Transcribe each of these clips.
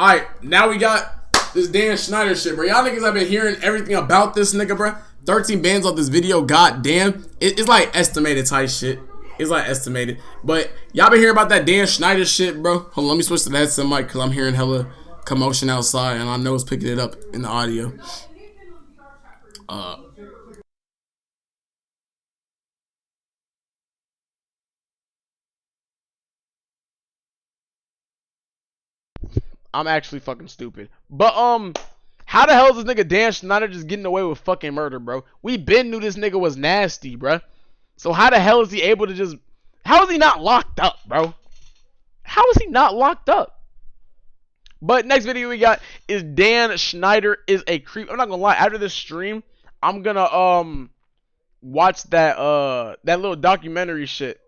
Alright, now we got this Dan Schneider shit, bro. Y'all niggas have been hearing everything about this nigga, bro. 13 bands off this video, goddamn. It's like estimated type shit. It's like estimated. But y'all been hearing about that Dan Schneider shit, bro. Hold on, let me switch to the headset mic because I'm hearing hella commotion outside and I know it's picking it up in the audio. I'm actually fucking stupid. But how the hell is this nigga Dan Schneider just getting away with fucking murder, bro? We been knew this nigga was nasty, bro. So how the hell is he able to just... How is he not locked up, bro? How is he not locked up? But next video we got is Dan Schneider is a creep. I'm not gonna lie, after this stream, I'm gonna watch that that little documentary shit.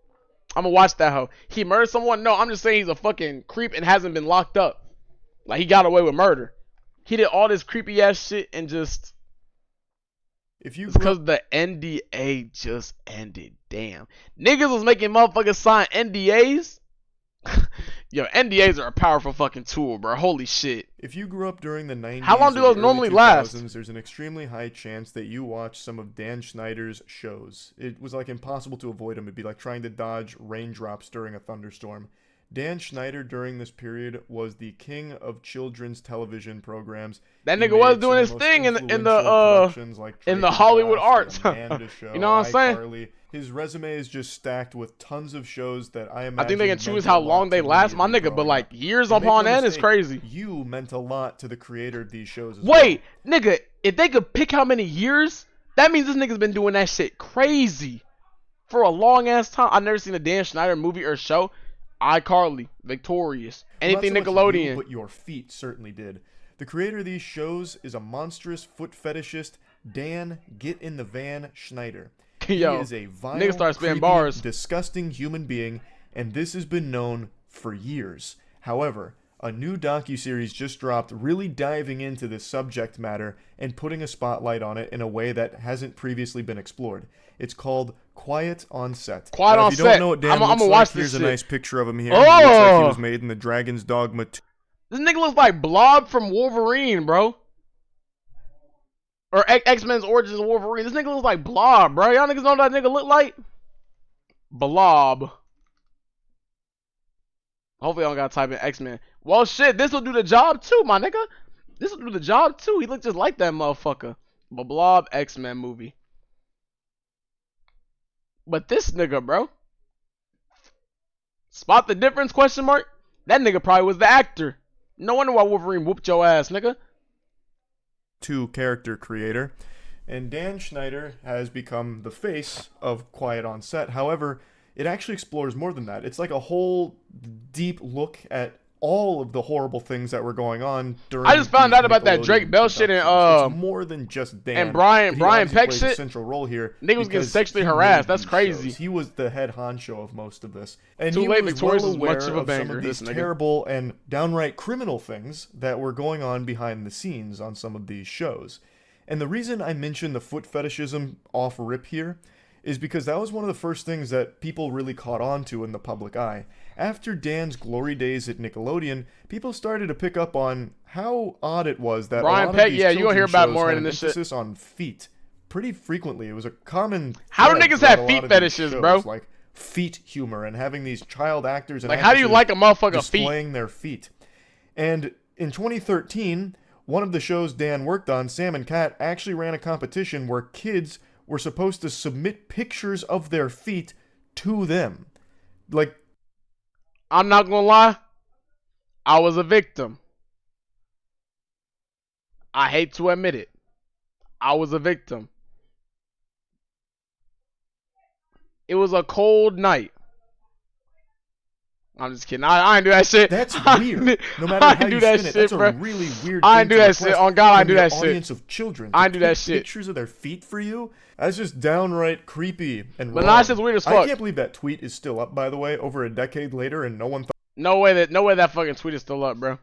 I'm gonna watch that hoe. He murdered someone? No, I'm just saying he's a fucking creep and hasn't been locked up. Like, he got away with murder. He did all this creepy ass shit and just... It's because the NDA just ended. Damn. Niggas was making motherfuckers sign NDAs? Yo, NDAs are a powerful fucking tool, bro. Holy shit. If you grew up during the 90s, how long do those normally last? There's an extremely high chance that you watched some of Dan Schneider's shows. It was like impossible to avoid him. It'd be like trying to dodge raindrops during a thunderstorm. Dan Schneider during this period was the king of children's television programs. That nigga was doing his thing in the Hollywood arts. You know what I'm saying? Carly. His resume is just stacked with tons of shows that I imagine. I think they can choose how long they last, my nigga, but like years upon end is crazy. You meant a lot to the creator of these shows. Wait, nigga, if they could pick how many years, that means this nigga's been doing that shit crazy for a long ass time. I've never seen a Dan Schneider movie or show. iCarly, Victorious, anything Nickelodeon. You, but your feet certainly did. The creator of these shows is a monstrous foot fetishist, Dan Get in the Van Schneider. Yo, he is a vile, creepy, disgusting human being, and this has been known for years. However, a new docuseries just dropped really diving into this subject matter and putting a spotlight on it in a way that hasn't previously been explored. It's called Quiet on Set. Quiet on Set. If you Set. don't know what Dan looks like, watch here's this a shit. nice picture of him here. Oh! He looks like he was made in the Dragon's Dogma 2. This nigga looks like Blob from Wolverine, bro. Or X-Men's Origins of Wolverine. This nigga looks like Blob, bro. Y'all niggas know what that nigga look like? Blob. Hopefully I don't gotta type in X-Men. Well, shit, this will do the job too, my nigga. This will do the job too. He looks just like that motherfucker. But Blob X-Men movie. But this nigga, bro. Spot the difference, question mark? That nigga probably was the actor. No wonder why Wolverine whooped your ass, nigga. Character creator, and Dan Schneider has become the face of Quiet on Set. However, it actually explores more than that. It's like a whole deep look at all of the horrible things that were going on during. I just found out about that Drake Bell shit and it's more than just Dan. And Brian Peck shit. A central role here. Nigga was getting sexually harassed. That's crazy. Shows. He was the head honcho of most of this, and Too he late, was Victorious well is aware much of a banger, some of these this nigga. terrible and downright criminal things that were going on behind the scenes on some of these shows. And the reason I mention the foot fetishism off rip here is because that was one of the first things that people really caught on to in the public eye. After Dan's glory days at Nickelodeon, people started to pick up on how odd it was that Brian a lot Peck, of these yeah, you'll hear about more in an this shit. emphasis on feet pretty frequently. It was a common. How do niggas have feet fetishes, bro? Like feet humor and having these child actors and like, how do you like a motherfucker displaying their feet? And in 2013, one of the shows Dan worked on, Sam and Cat, actually ran a competition where kids were supposed to submit pictures of their feet to them. Like, I'm not gonna lie, I was a victim. I hate to admit it. I was a victim. It was a cold night. I'm just kidding. I ain't do that shit. That's weird. No matter how you spin it, that's a really weird thing. I ain't do that shit. On God, I ain't do that shit. Audience of children. I ain't do that shit. Pictures of their feet for you? That's just downright creepy and wrong. But nah, it's just weird as fuck. I can't believe that tweet is still up, by the way, over a decade later, and no one thought. No way that fucking tweet is still up, bro.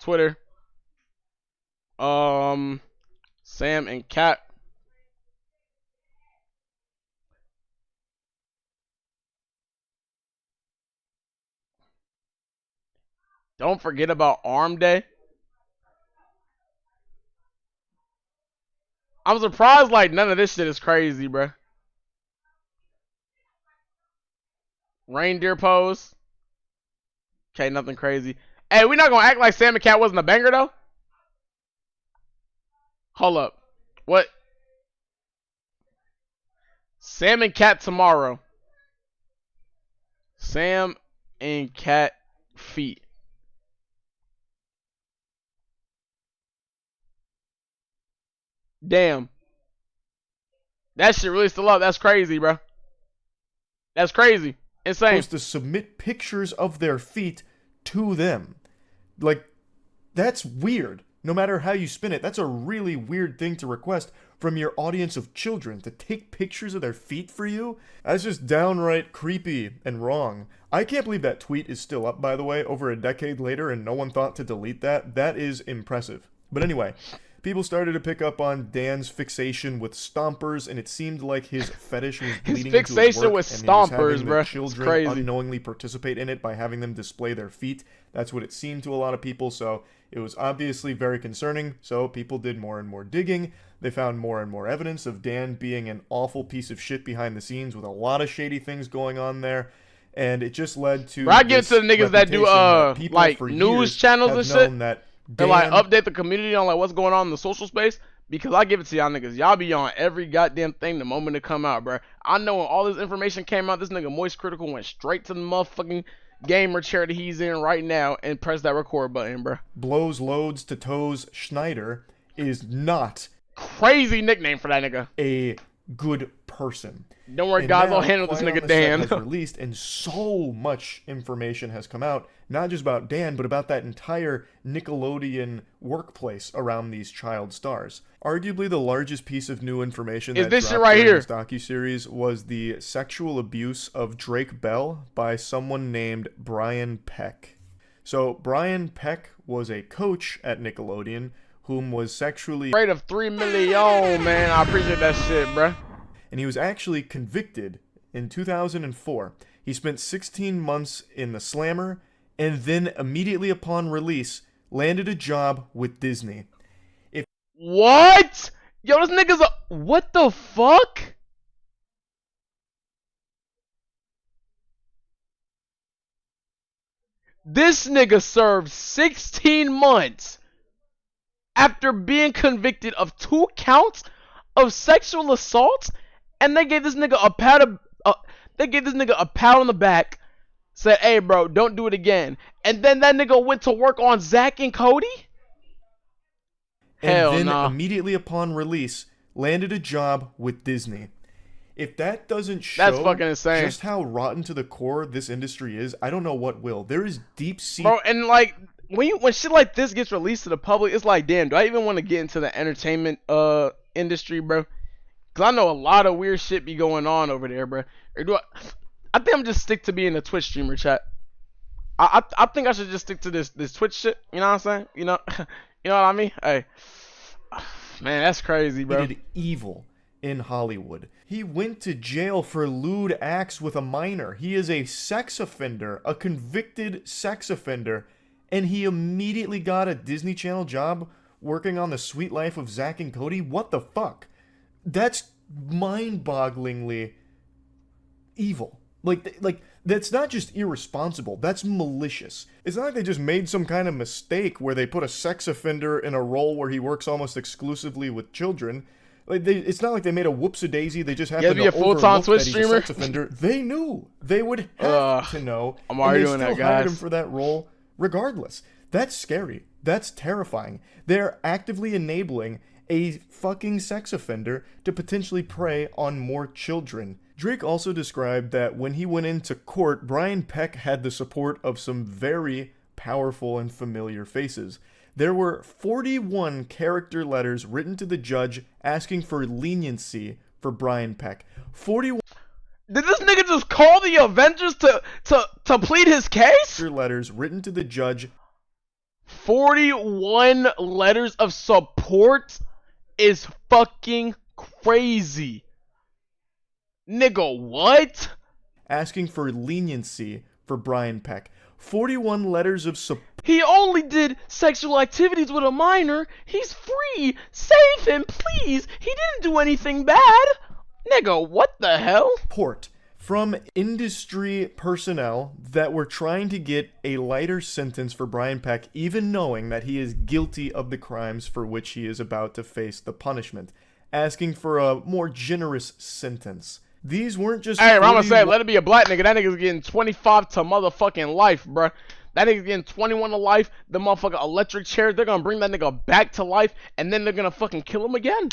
Twitter. Sam and Cat. Don't forget about Arm Day. I'm surprised like none of this shit is crazy, bro. Reindeer pose. Okay, nothing crazy. Hey, we not gonna act like Sam and Cat wasn't a banger though. Hold up. What? Sam and Cat tomorrow. Sam and Cat feet. Damn. That shit really still up. That's crazy, bro. That's crazy. Insane. Supposed to submit pictures of their feet to them. Like, that's weird. No matter how you spin it, that's a really weird thing to request from your audience of children, to take pictures of their feet for you. That's just downright creepy and wrong. I can't believe that tweet is still up, by the way, over a decade later, and no one thought to delete that. That is impressive. But anyway, people started to pick up on Dan's fixation with stompers, and it seemed like his fetish was bleeding into his work, fixation with stompers, bro. Children Crazy. unknowingly participate in it by having them display their feet. That's what it seemed to a lot of people, so it was obviously very concerning. So people did more and more digging. They found more and more evidence of Dan being an awful piece of shit behind the scenes with a lot of shady things going on there. And it just led to. Bro, I give it to the niggas that do like news channels and shit. They like update the community on like what's going on in the social space. Because I give it to y'all niggas. Y'all be on every goddamn thing the moment it come out, bro. I know when all this information came out, this nigga Moist Critical went straight to the motherfucking gamer chair that he's in right now and press that record button, bro. Blows loads to toes Schneider is not crazy nickname for that nigga. A good person. Don't worry, guys, I'll handle this nigga Dan. Has released, and so much information has come out, not just about Dan, but about that entire Nickelodeon workplace around these child stars. Arguably, the largest piece of new information is that this dropped shit right during here. this docuseries was the sexual abuse of Drake Bell by someone named Brian Peck. So Brian Peck was a coach at Nickelodeon whom was sexually rate of 3 million, man. I appreciate that shit, bruh. And he was actually convicted in 2004. He spent 16 months in the slammer, and then immediately upon release, landed a job with Disney. What? Yo, this nigga's a... What the fuck? This nigga served 16 months after being convicted of 2 counts of sexual assault, and they gave this nigga a pat on the back, said, "Hey, bro, don't do it again." And then that nigga went to work on Zach and Cody. And then immediately upon release, landed a job with Disney. If that doesn't show that's fucking insane. Just how rotten to the core this industry is, I don't know what will. There is deep sea. Bro, and like when shit like this gets released to the public, it's like, damn, do I even want to get into the entertainment industry, bro? Cause I know a lot of weird shit be going on over there, bro. Or do I think I'm just stick to being a Twitch streamer, chat. I think I should just stick to this Twitch shit. You know what I'm saying? You know what I mean? Hey, man, that's crazy, bro. He did evil in Hollywood. He went to jail for lewd acts with a minor. He is a sex offender, a convicted sex offender, and he immediately got a Disney Channel job working on The Sweet Life of Zach and Cody. What the fuck? That's mind-bogglingly evil. Like that's not just irresponsible, that's malicious. It's not like they just made some kind of mistake where they put a sex offender in a role where he works almost exclusively with children. Like it's not like they made a whoopsie-daisy, they just happened to overlook that he's a sex offender. They knew. They would have to know. I'm already doing that, and they still guys. hired him for that role regardless. That's scary. That's terrifying. They're actively enabling a fucking sex offender to potentially prey on more children. Drake also described that when he went into court, Brian Peck had the support of some very powerful and familiar faces. There were 41 character letters written to the judge asking for leniency for Brian Peck. 41 Did this nigga just call the Avengers to plead his case? letters written to the judge. 41 letters of support is fucking crazy. Nigga, what? Asking for leniency for for Brian Peck. 41 letters of support. He only did sexual activities with a minor. He's free. Save him, please. He didn't do anything bad. Nigga, what the hell? From industry personnel that were trying to get a lighter sentence for Brian Peck, even knowing that he is guilty of the crimes for which he is about to face the punishment, asking for a more generous sentence. These weren't just... Hey, Rama said, let it be a black nigga. That nigga's getting 25 to motherfucking life, bruh. That nigga's getting 21 to life. The motherfucking electric chairs, they're gonna bring that nigga back to life, and then they're gonna fucking kill him again.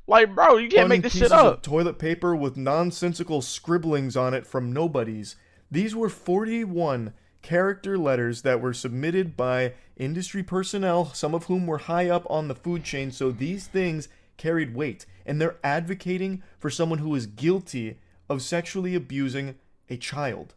Like, bro, you can't make this shit up. Of toilet paper with nonsensical scribblings on it from nobodies. These were 41 character letters that were submitted by industry personnel, some of whom were high up on the food chain, so these things carried weight. And they're advocating for someone who is guilty of sexually abusing a child.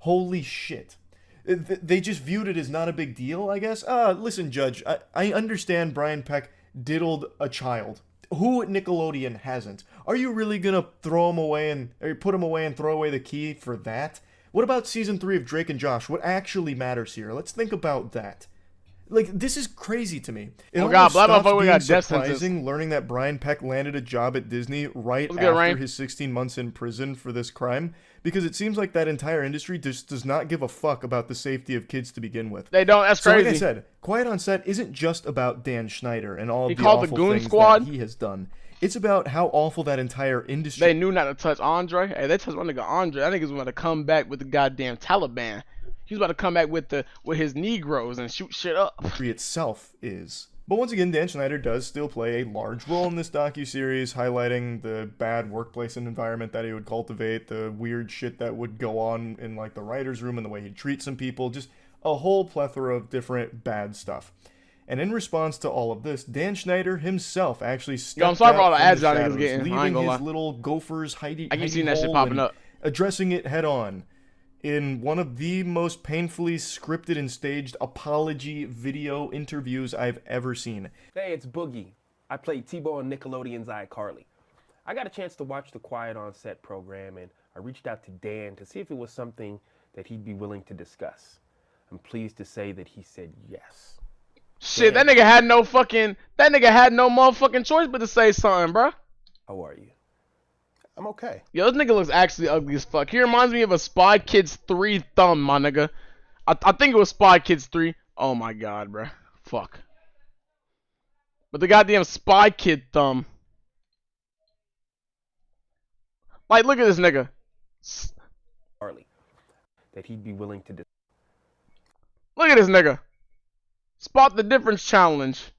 Holy shit. They just viewed it as not a big deal, I guess. Listen, Judge, I understand Brian Peck diddled a child. Who at Nickelodeon hasn't? Are you really gonna throw him away or put him away and throw away the key for that? What about season 3 of Drake and Josh? What actually matters here? Let's think about that. Like, this is crazy to me. It almost stops being surprising learning that Brian Peck landed a job at Disney right after his 16 months in prison for this crime, because it seems like that entire industry just does not give a fuck about the safety of kids to begin with. They don't. That's crazy. Like I said, Quiet on Set isn't just about Dan Schneider and all of the awful things that he has done. It's about how awful that entire industry... They knew not to touch Andre. Hey, they touched my nigga Andre. That nigga's about to come back with the goddamn Taliban. He's about to come back with his Negroes and shoot shit up. Itself is. But once again, Dan Schneider does still play a large role in this docuseries, highlighting the bad workplace and environment that he would cultivate, the weird shit that would go on in like the writer's room and the way he'd treat some people, just a whole plethora of different bad stuff. And in response to all of this, Dan Schneider himself actually stepped I'm sorry out for all the from ads the y'all shadows, niggas getting. leaving his little Gophers hidey I keep seeing that shit hole popping and up. addressing it head on. In one of the most painfully scripted and staged apology video interviews I've ever seen. Hey, it's Boogie. I played T-Bo on Nickelodeon's iCarly. I got a chance to watch the Quiet on Set program, and I reached out to Dan to see if it was something that he'd be willing to discuss. I'm pleased to say that he said yes. Shit, Dan, that nigga had no motherfucking choice but to say something, bro. How are you? I'm okay. Yo, this nigga looks actually ugly as fuck. He reminds me of a Spy Kids 3 thumb, my nigga. I think it was Spy Kids 3. Oh my god, bro. Fuck. But the goddamn Spy Kid thumb. Like, look at this nigga. Harley, that he'd be willing to. Look at this nigga. Spot the difference challenge.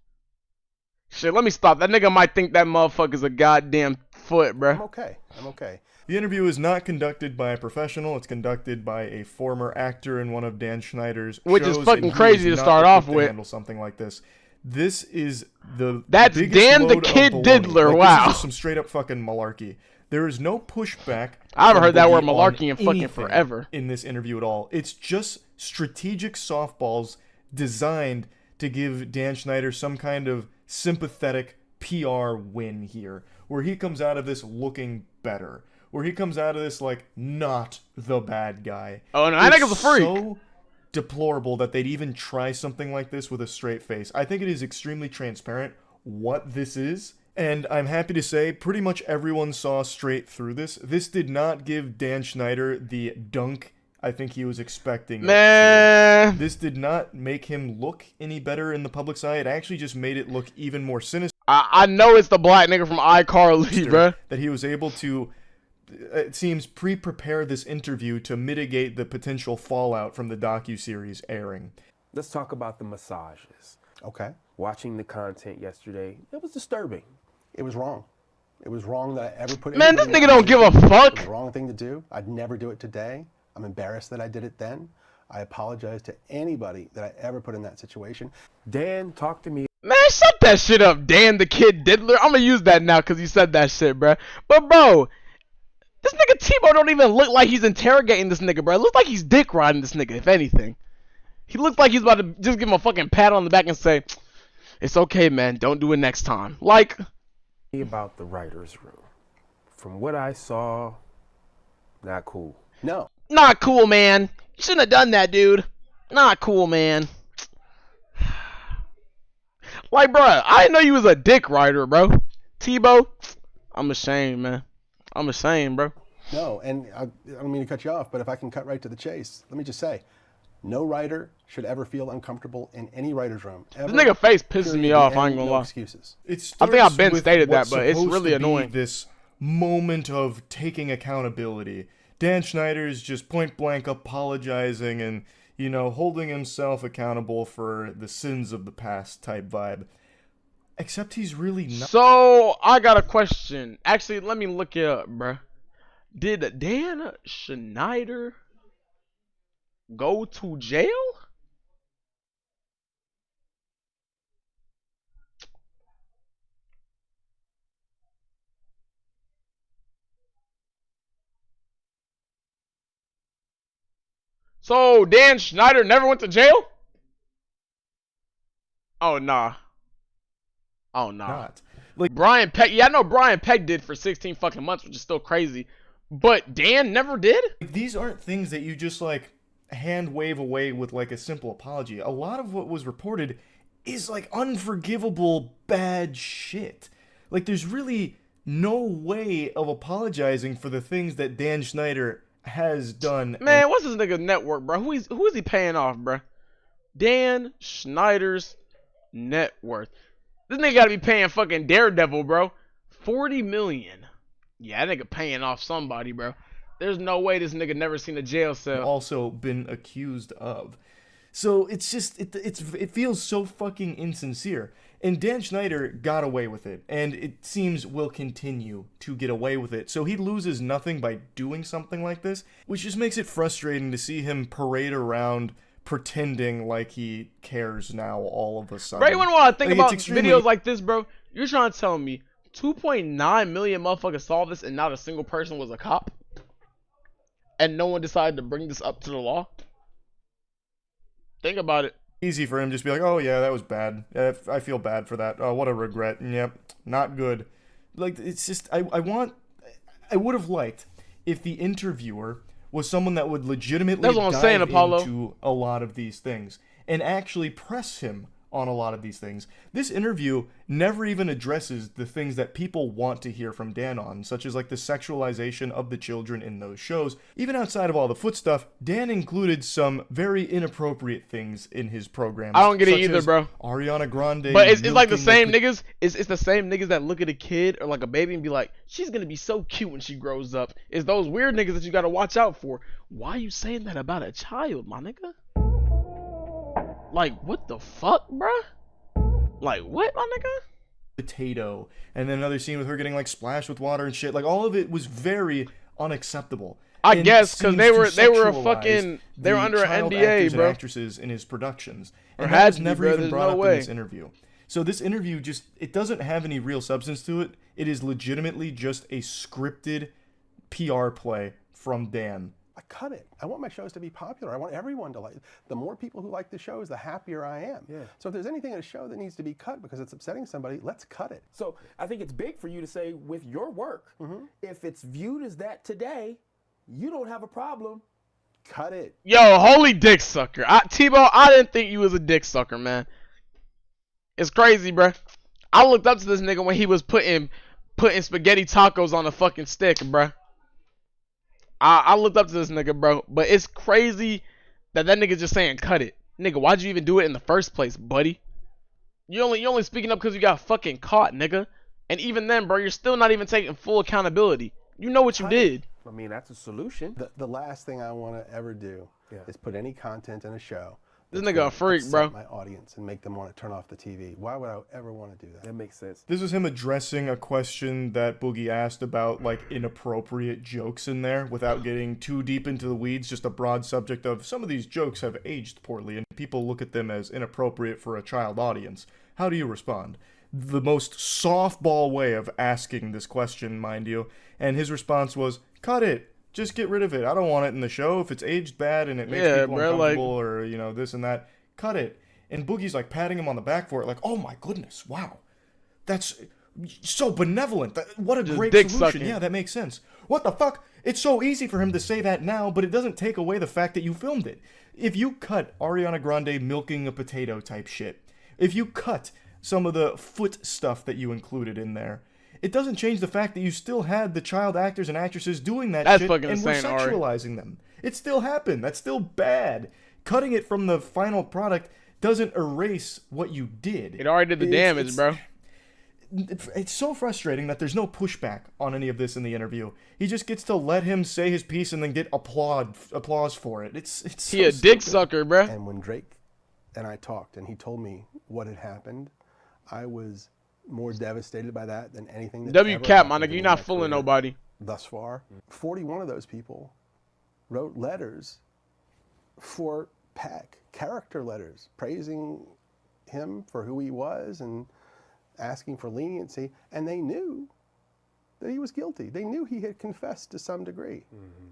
Shit, let me stop. That nigga might think that motherfucker's a goddamn foot, bro. I'm okay. The interview is not conducted by a professional. It's conducted by a former actor in one of Dan Schneider's Which shows, is fucking crazy to start off with. Handle something like this. This is That's biggest Dan the load Kid of baloney. Diddler. Like, wow. This is just some straight up fucking malarkey. There is no pushback. I haven't heard that word on malarkey in fucking forever in this interview at all. It's just strategic softballs designed to give Dan Schneider some kind of sympathetic PR win here, where he comes out of this looking better, where he comes out of this like not the bad guy. Oh no, I think it's a freak. So deplorable that they'd even try something like this with a straight face. I think it is extremely transparent what this is, and I'm happy to say pretty much everyone saw straight through this. This did not give Dan Schneider the dunk I think he was expecting. Man, this did not make him look any better in the public's eye. It actually just made it look even more sinister. I know it's the black nigga from iCarly, bro. That he was able to, it seems, pre-prepare this interview to mitigate the potential fallout from the docuseries airing. Let's talk about the massages. Okay. Watching the content yesterday, it was disturbing. It was wrong. It was wrong that I ever put. Man, this nigga don't give a fuck. It was the wrong thing to do. I'd never do it today. I'm embarrassed that I did it then. I apologize to anybody that I ever put in that situation. Dan, talk to me. Man, shut that shit up, Dan the Kid Diddler. I'm gonna use that now because you said that shit, bro. But, bro, this nigga T-Bo don't even look like he's interrogating this nigga, bro. It looks like he's dick riding this nigga, if anything. He looks like he's about to just give him a fucking pat on the back and say, it's okay, man. Don't do it next time. Like, about the writer's room. From what I saw, not cool. No. Not cool, man. You shouldn't have done that, dude. Not cool, man. Like, bro, I didn't know you was a dick rider, bro. Tebow, I'm ashamed, man. I'm ashamed, bro. No, and I don't mean to cut you off, but if I can cut right to the chase, let me just say, no writer should ever feel uncomfortable in any writer's room. Ever. This nigga face pisses Period. me off. The I end, ain't gonna no lie. excuses. I think I've been with stated that, what's but it's supposed really to be annoying. This moment of taking accountability. Dan Schneider's just point blank apologizing and, you know, holding himself accountable for the sins of the past type vibe. Except he's really not. So, I got a question. Actually, let me look it up, bruh. Did Dan Schneider go to jail? So, Dan Schneider never went to jail? Oh, nah. Oh, nah. Not. Like, Brian Peck, yeah, I know Brian Peck did for 16 fucking months, which is still crazy. But Dan never did? these aren't things that you just, like, hand wave away with, like, a simple apology. A lot of what was reported is, like, unforgivable bad shit. Like, there's really no way of apologizing for the things that Dan Schneider has done. Man, what's this nigga's network, bro? Who is he paying off, bro? Dan Schneider's net worth. This nigga gotta be paying fucking Daredevil, bro. 40 million. Yeah, that nigga paying off somebody, bro. There's no way this nigga never seen a jail cell. Also been accused of. So it's just it feels so fucking insincere. And Dan Schneider got away with it, and it seems will continue to get away with it. So he loses nothing by doing something like this, which just makes it frustrating to see him parade around pretending like he cares now all of a sudden. Bro, you wanna want to think Like, about it's extremely- videos like this, bro? You're trying to tell me 2.9 million motherfuckers saw this and not a single person was a cop? And no one decided to bring this up to the law? Think about it. Easy for him to just be like, oh yeah, that was bad. I feel bad for that. Oh, what a regret. Yep, not good. Like, it's just, I would have liked if the interviewer was someone that would legitimately That's what I'm dive saying, Apollo. into a lot of these things and actually press him on a lot of these things. This interview never even addresses the things that people want to hear from Dan on, such as like the sexualization of the children in those shows. Even outside of all the foot stuff, Dan included some very inappropriate things in his programs. I don't get it such either, as bro. Ariana Grande. But it's like the milking same niggas. It's the same niggas that look at a kid or like a baby and be like, she's gonna be so cute when she grows up. It's those weird niggas that you gotta watch out for. Why are you saying that about a child, my nigga? Like, what the fuck, bruh? Like, what, my nigga? potato, and then another scene with her getting like splashed with water and shit. Like, all of it was very unacceptable. I And guess because seems they to were a sexualize fucking they were the under an child NDA, actors bro. And actresses in his productions, and Or that had was to be, never bro. even There's brought no up way. in this interview. So this interview just, it doesn't have any real substance to it. It is legitimately just a scripted PR play from Dan. I cut it. I want my shows to be popular. I want everyone to like. The more people who like the shows, the happier I am. Yeah. So if there's anything in a show that needs to be cut because it's upsetting somebody, let's cut it. So I think it's big for you to say with your work, if it's viewed as that today, you don't have a problem. Cut it. Yo, holy dick sucker. Tebow, I didn't think you was a dick sucker, man. It's crazy, bruh. I looked up to this nigga when he was putting spaghetti tacos on a fucking stick, bruh. I looked up to this nigga, bro. But it's crazy that nigga just saying cut it. Nigga, why'd you even do it in the first place, buddy? You only speaking up because you got fucking caught, nigga. And even then, bro, you're still not even taking full accountability. You know what you did. I mean, that's a solution. The last thing I want to ever do is put any content in a show. This that's nigga a gonna freak, upset bro. my audience and make them want to turn off the TV. Why would I ever want to do that? That makes sense. This is him addressing a question that Boogie asked about, like, inappropriate jokes in there without getting too deep into the weeds. Just a broad subject of some of these jokes have aged poorly and people look at them as inappropriate for a child audience. How do you respond? The most softball way of asking this question, mind you. And his response was, cut it. Just get rid of it. I don't want it in the show. If it's aged bad and it makes people uncomfortable or, you know, this and that, cut it. And Boogie's like patting him on the back for it, like, oh my goodness, wow. That's So benevolent. What a Just great dick solution. sucking. Yeah, that makes sense. What the fuck? It's so easy for him to say that now, but it doesn't take away the fact that you filmed it. If you cut Ariana Grande milking a potato type shit, if you cut some of the foot stuff that you included in there, it doesn't change the fact that you still had the child actors and actresses doing that That's shit fucking and were insane, Ari. sexualizing them. It still happened. That's still bad. Cutting it from the final product doesn't erase what you did. It already did the damage, bro. It's so frustrating that there's no pushback on any of this in the interview. He just gets to let him say his piece and then get applause for it. It's so He a dick stupid. sucker, bro. And when Drake and I talked and he told me what had happened, I was more devastated by that than anything that W ever cap, my happened nigga. to You're me in not my fooling career nobody. thus far. 41 of those people wrote letters for Peck, character letters, praising him for who he was and asking for leniency, and they knew that he was guilty. They knew he had confessed to some degree,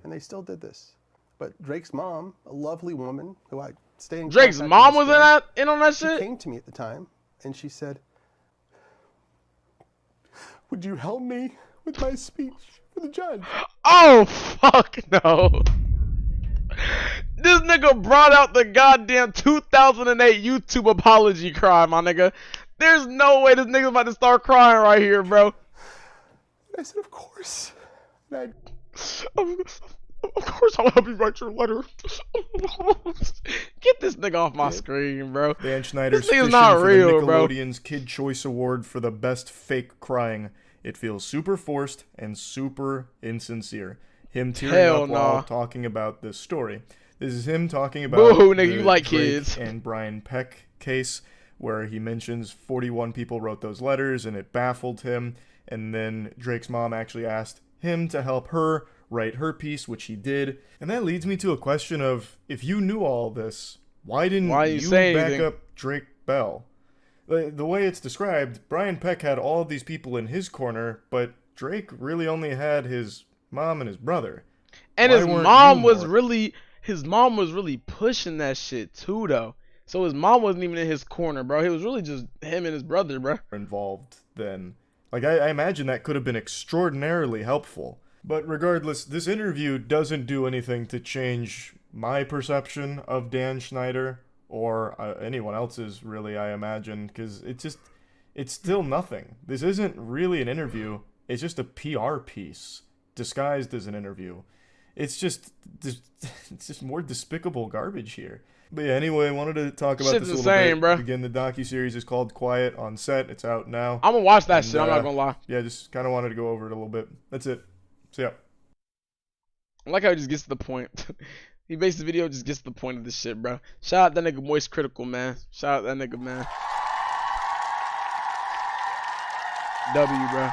and they still did this. But Drake's mom, a lovely woman who I stay in Drake's contact mom with was this day, in on that she shit? came to me at the time, and she said, "Would you help me with my speech for the judge?" Oh, fuck no. This nigga brought out the goddamn 2008 YouTube apology cry, my nigga. There's no way this nigga's about to start crying right here, bro. And I said, "Of course." And Of course I'll help you write your letter. Get this nigga off my screen, bro. Dan Schneider's This nigga's fishing not for real, the bro. Nickelodeon's Kid Choice Award for the best fake crying. It feels super forced and super insincere. Him tearing Hell up nah. while talking about this story. This is him talking about Boo-hoo, nigga, the you like Drake kids. and Brian Peck case, where he mentions 41 people wrote those letters and it baffled him. And then Drake's mom actually asked him to help her write her piece, which he did. And that leads me to a question of, if you knew all this, why didn't you say back anything? up Drake Bell? The way it's described, Brian Peck had all of these people in his corner, but Drake really only had his mom and his brother. And Why his weren't mom you was more- really pushing that shit too, though. So his mom wasn't even in his corner, bro. It was really just him and his brother, bro. Involved then. Like, I imagine that could have been extraordinarily helpful. But regardless, this interview doesn't do anything to change my perception of Dan Schneider or anyone else's, really, I imagine, because it's still nothing. This isn't really an interview. It's just a PR piece disguised as an interview. It's just more despicable garbage here. But yeah, anyway, I wanted to talk about Shit's this a little insane, bit. bro. Again, the docuseries is called Quiet on Set. It's out now. I'm gonna watch that And, shit. I'm not gonna lie. Yeah, just kind of wanted to go over it a little bit. That's it. So yeah. I like how he just gets to the point. He makes the video, just gets to the point of this shit, bro. Shout out that nigga Moist Critical, man. Shout out that nigga, man. W, bro.